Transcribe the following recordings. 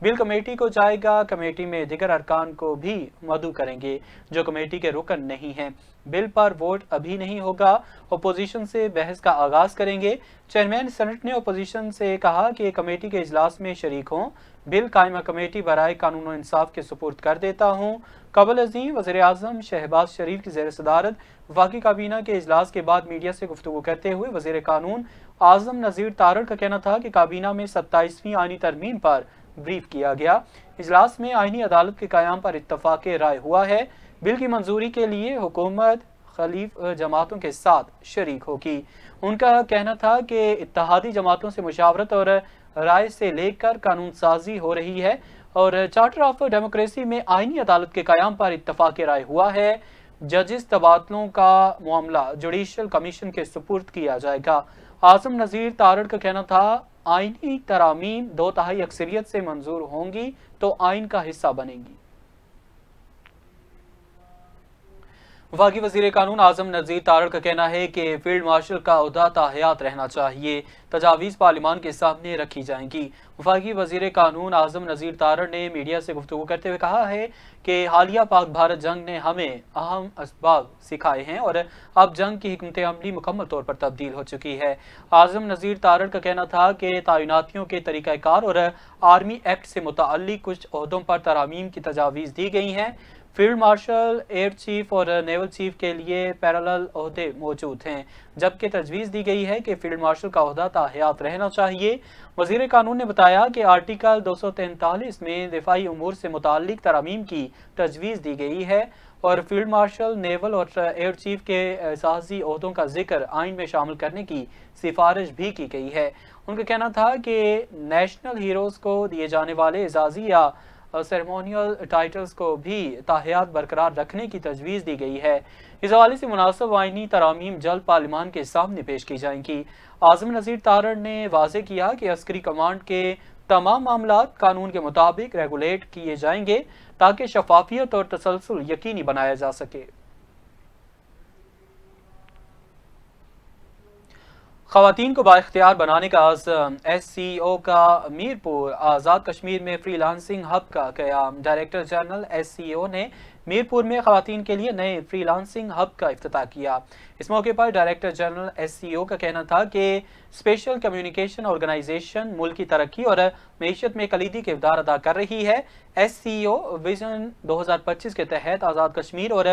بل committee کو جائے گا، committee میں دیگر ارکان کو بھی مدعو کریں گے جو کمیٹی کے رکن نہیں ہیں۔ بل پر ووٹ ابھی نہیں ہوگا، اپوزیشن سے بحث کا آغاز کریں گے۔ چیئرمین سینٹ نے اپوزیشن سے کہا کہ کمیٹی کے اجلاس میں شریک ہوں۔ بل قائمہ کمیٹی برائے قانون و انصاف کے سپرد کر دیتا ہوں۔ قبل ازیں وزیر اعظم شہباز شریف کی زیر صدارت وفاقی کابینہ کے اجلاس کے بعد میڈیا سے گفتگو کرتے ہوئے وزیر قانون اعظم نذیر تارڑ کا کہنا تھا کہ کابینہ میں 27ویں آئینی ترمیم پر بریف کیا گیا۔ اجلاس میں آئینی عدالت کے قیام پر اتفاق رائے ہوا ہے۔ بل کی منظوری کے لیے حکومت خلیف جماعتوں کے ساتھ شریک ہوگی۔ ان کا کہنا تھا کہ اتحادی جماعتوں سے مشاورت اور رائے سے لے کر قانون سازی ہو رہی ہے اور چارٹر آف ڈیموکریسی میں آئینی عدالت کے قیام پر اتفاق رائے ہوا ہے۔ ججز تبادلوں کا معاملہ جوڈیشل کمیشن کے سپرد کیا جائے گا۔ اعظم نذیر تارڑ کا کہنا تھا آئینی ترامیم 2/3 اکثریت سے منظور ہوں گی تو آئین کا حصہ بنیں گی۔ وفاقی وزیر قانون اعظم نذیر تارڑ کا کہنا ہے کہ فیلڈ مارشل کا عہدہ تاحیات رہنا چاہیے، تجاویز پارلیمان کے سامنے رکھی جائیں گی۔ وفاقی وزیر قانون اعظم نذیر تارڑ نے میڈیا سے گفتگو کرتے ہوئے کہا ہے کہ حالیہ پاک بھارت جنگ نے ہمیں اہم اسباق سکھائے ہیں اور اب جنگ کی حکمت عملی مکمل طور پر تبدیل ہو چکی ہے۔ اعظم نذیر تارڑ کا کہنا تھا کہ تعیناتیوں کے طریقہ کار اور آرمی ایکٹ سے متعلق کچھ عہدوں پر ترامیم کی تجاویز دی گئی ہیں۔ فیلڈ مارشل، ایئر چیف اور نیول چیف کے لیے پیرالل عہدے موجود ہیں، جبکہ تجویز دی گئی ہے کہ فیلڈ مارشل کا عہدہ تاحیات رہنا چاہیے۔ وزیر قانون نے بتایا کہ آرٹیکل 243 میں دفاعی امور سے متعلق ترامیم کی تجویز دی گئی ہے اور فیلڈ مارشل، نیول اور ایئر چیف کے اعزازی عہدوں کا ذکر آئین میں شامل کرنے کی سفارش بھی کی گئی ہے۔ ان کا کہنا تھا کہ نیشنل ہیروز کو دیے جانے والے اعزازی یا سیریمونیل ٹائٹلز کو بھی تاحیات برقرار رکھنے کی تجویز دی گئی ہے۔ اس حوالے سے مناسب آئینی ترامیم جلد پارلیمان کے سامنے پیش کی جائیں گی۔ اعظم نذیر تارڑ نے واضح کیا کہ عسکری کمانڈ کے تمام معاملات قانون کے مطابق ریگولیٹ کیے جائیں گے تاکہ شفافیت اور تسلسل یقینی بنایا جا سکے۔ خواتین کو بااختیار بنانے کا عزم، ایس سی او کا میرپور آزاد کشمیر میں فری لانسنگ ہب کا قیام۔ ڈائریکٹر جنرل ایس سی او نے میرپور میں خواتین کے لیے نئے فری لانسنگ ہب کا افتتاح کیا۔ اس موقع پر ڈائریکٹر جنرل ایس سی او کا کہنا تھا کہ اسپیشل کمیونیکیشن آرگنائزیشن ملک کی ترقی اور معیشت میں کلیدی کردار ادا کر رہی ہے۔ ایس سی او ویژن 2025 کے تحت آزاد کشمیر اور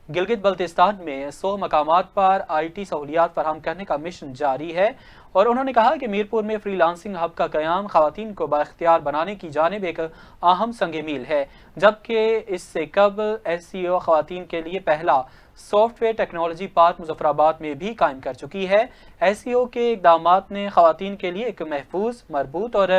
گلگت بلتستان میں 100 مقامات پر آئی ٹی سہولیات فراہم کرنے کا مشن جاری ہے اور انہوں نے کہا کہ میرپور میں فری لانسنگ ہب کا قیام خواتین کو بااختیار بنانے کی جانب ایک اہم سنگ میل ہے، جبکہ اس سے قبل ایس سی او خواتین کے لیے پہلا soft where technology park Muzaffar آباد میں بھی قائم کر چکی ہے۔ ایس سی او کے اقدامات نے خواتین کے لیے ایک محفوظ، مربوط اور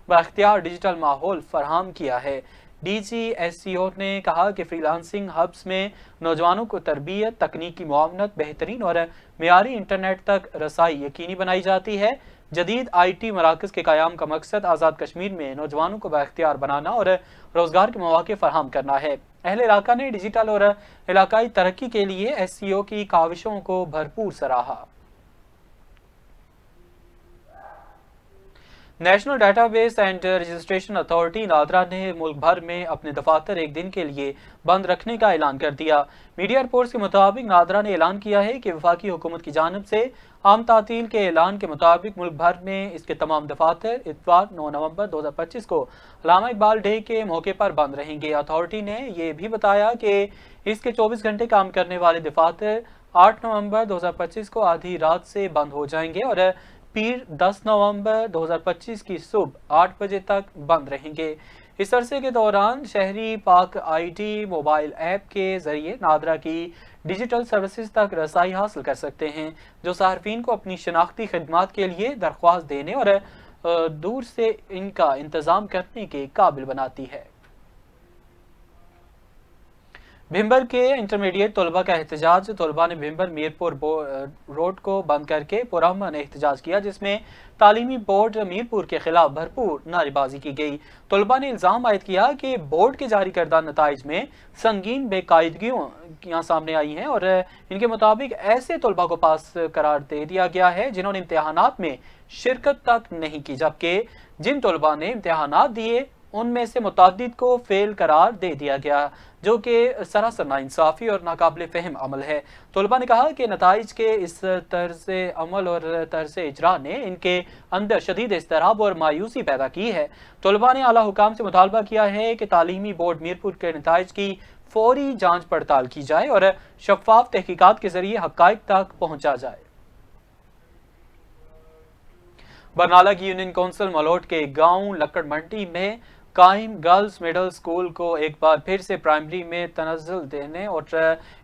بااختیار ڈیجیٹل ماحول فراہم کیا ہے۔ ڈی جی ایس سی او نے کہا کہ فری لانسنگ ہبس میں نوجوانوں کو تربیت، تکنیکی معاونت، بہترین اور معیاری انٹرنیٹ تک رسائی یقینی بنائی جاتی ہے۔ جدید آئی ٹی مراکز کے قیام کا مقصد آزاد کشمیر میں نوجوانوں کو بااختیار بنانا اور روزگار کے مواقع فراہم کرنا ہے۔ اہل علاقہ نے ڈیجیٹل اور علاقائی ترقی کے لیے ایس سی او کی کاوشوں کو بھرپور سراہا۔ National data base and registration authority NADRA نے ملک بھر میں اپنے دفاتر ایک دن کے لیے بند رکھنے کا اعلان کر دیا۔ میڈیا رپورٹس کے مطابق نادرا نے اعلان کیا ہے کہ وفاقی حکومت کی جانب سے عام تعطیل کے اعلان کے مطابق ملک بھر میں اس کے تمام دفاتر اتوار 9 نومبر 2025 کو علامہ اقبال ڈے کے موقع پر بند رہیں گے۔ اتھارٹی نے یہ بھی بتایا کہ اس کے 24 گھنٹے کام کرنے والے دفاتر 8 نومبر 2025 کو آدھی رات سے بند ہو جائیں گے اور پیر 10 نومبر 2025 کی صبح 8 بجے تک بند رہیں گے۔ اس عرصے کے دوران شہری پاک آئی ٹی موبائل ایپ کے ذریعے نادرا کی ڈیجیٹل سروسز تک رسائی حاصل کر سکتے ہیں، جو صارفین کو اپنی شناختی خدمات کے لیے درخواست دینے اور دور سے ان کا انتظام کرنے کے قابل بناتی ہے۔ بھمبر کے انٹرمیڈیٹ طلبہ کا احتجاج۔ طلبہ نے بھمبر میرپور روڈ کو بند کر کے پرامن احتجاج کیا، جس میں تعلیمی بورڈ میرپور کے خلاف بھرپور نعرے بازی کی گئی۔ طلبہ نے الزام عائد کیا کہ بورڈ کے جاری کردہ نتائج میں سنگین بے قاعدگیاں سامنے آئی ہیں اور ان کے مطابق ایسے طلبہ کو پاس قرار دے دیا گیا ہے جنہوں نے امتحانات میں شرکت تک نہیں کی، جبکہ جن طلبہ نے امتحانات دیے ان میں سے متعدد کو فیل قرار دے دیا گیا، جو کہ سراسر ناانصافی اور ناقابل فہم عمل ہے۔ طلباء نے کہا کہ نتائج کے اس طرز عمل اور طرز اجرا نے ان کے اندر شدید اضطراب اور مایوسی پیدا کی ہے۔ طلباء نے اعلیٰ حکام سے مطالبہ کیا ہے کہ تعلیمی بورڈ میرپور کے نتائج کی فوری جانچ پڑتال کی جائے اور شفاف تحقیقات کے ذریعے حقائق تک پہنچا جائے۔ برنالہ کی یونین کونسل ملوٹ کے گاؤں لکڑ منڈی میں قائم گرلز مڈل اسکول کو ایک بار پھر سے پرائمری میں تنزل دینے اور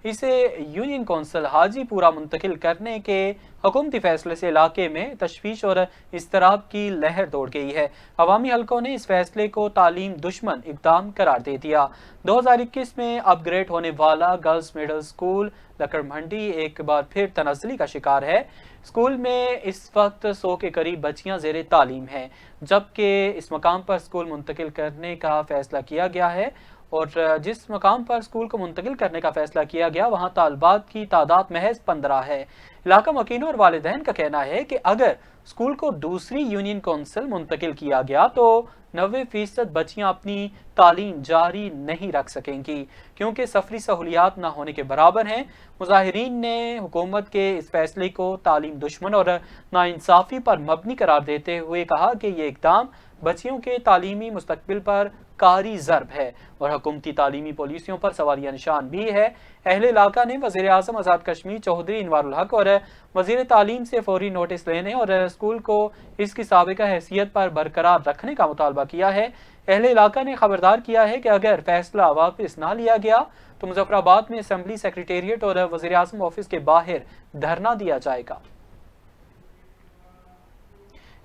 اسے یونین کونسل حاجی پورہ منتقل کرنے کے حکومتی فیصلے سے علاقے میں تشویش اور اضطراب کی لہر دوڑ گئی ہے۔ عوامی حلقوں نے اس فیصلے کو تعلیم دشمن اقدام قرار دے دیا۔ 2021 میں اپ گریڈ ہونے والا گرلز مڈل اسکول لکڑ منڈی ایک بار پھر تنزلی کا شکار ہے۔ اسکول میں اس وقت 100 کے قریب بچیاں زیر تعلیم ہیں، جبکہ اس مقام پر اسکول منتقل کرنے کا فیصلہ کیا گیا ہے، اور جس مقام پر اسکول کو منتقل کرنے کا فیصلہ کیا گیا وہاں طالبات کی تعداد محض 15 ہے۔ علاقہ مکینوں اور والدین کا کہنا ہے کہ اگر اسکول کو دوسری یونین کونسل منتقل کیا گیا تو 90% بچیاں اپنی تعلیم جاری نہیں رکھ سکیں گی، کیونکہ سفری سہولیات نہ ہونے کے برابر ہیں۔ مظاہرین نے حکومت کے اس فیصلے کو تعلیم دشمن اور ناانصافی پر مبنی قرار دیتے ہوئے کہا کہ یہ اقدام بچیوں کے تعلیمی مستقبل پر کاری ضرب ہے اور حکومتی تعلیمی پالیسیوں پر سوالیہ نشان بھی ہے۔ اہل علاقہ نے وزیر اعظم آزاد کشمیر چودھری انوار الحق اور وزیر تعلیم سے فوری نوٹس لینے اور اسکول کو اس کی سابقہ حیثیت پر برقرار رکھنے کا مطالبہ کیا ہے۔ اہل علاقہ نے خبردار کیا ہے کہ اگر فیصلہ واپس نہ لیا گیا تو مظفر آباد میں اسمبلی سیکریٹریٹ اور وزیر اعظم آفس کے باہر دھرنا دیا جائے گا۔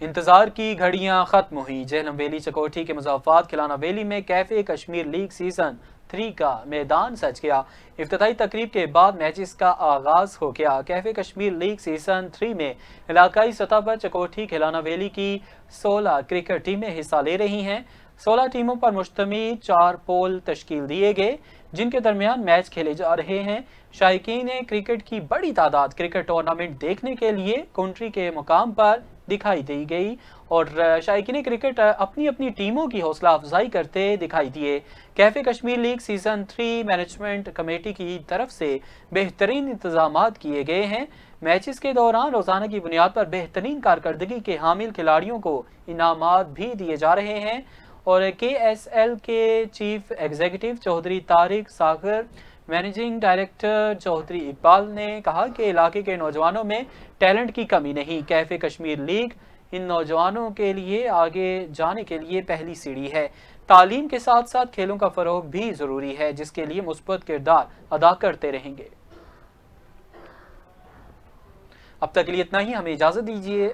انتظار کی گھڑیاں ختم ہوئی۔ جہلم ویلی چکوٹھی کے مضافات کھلانا ویلی میں کیفے کشمیر لیگ سیزن 3 کا میدان سج گیا۔ افتتاحی تقریب کے بعد میچز کا آغاز ہو گیا۔ کیفے کشمیر لیگ سیزن 3 میں علاقائی سطح پر چکوٹھی کھلانا ویلی کی 16 کرکٹ ٹیمیں حصہ لے رہی ہیں۔ 16 ٹیموں پر مشتمل 4 پول تشکیل دیے گئے جن کے درمیان میچ کھیلے جا رہے ہیں۔ شائقین کرکٹ کی بڑی تعداد کرکٹ ٹورنامنٹ دیکھنے کے لیے کنٹری کے مقام پر دکھائی دی گئی اور شائقین کرکٹ اپنی اپنی ٹیموں کی حوصلہ افزائی کرتے دکھائی دیے۔ Cafe Kashmir league season 3 management committee کی طرف سے بہترین انتظامات کیے گئے ہیں۔ میچز کے دوران روزانہ کی بنیاد پر بہترین کارکردگی کے حامل کھلاڑیوں کو انعامات بھی دیے جا رہے ہیں، اور کے ایس ایل کے چیف ایگزیکٹو چودھری طارق ساغر، مینیجنگ ڈائریکٹر چودھری اقبال نے کہا کہ علاقے کے نوجوانوں میں ٹیلنٹ کی کمی نہیں۔ کیفے کشمیر لیگ ان نوجوانوں کے لیے آگے جانے کے لیے پہلی سیڑھی ہے۔ تعلیم کے ساتھ ساتھ کھیلوں کا فروغ بھی ضروری ہے، جس کے لیے مثبت کردار ادا کرتے رہیں گے۔ اب تک کے لیے اتنا ہی، ہمیں اجازت دیجیے۔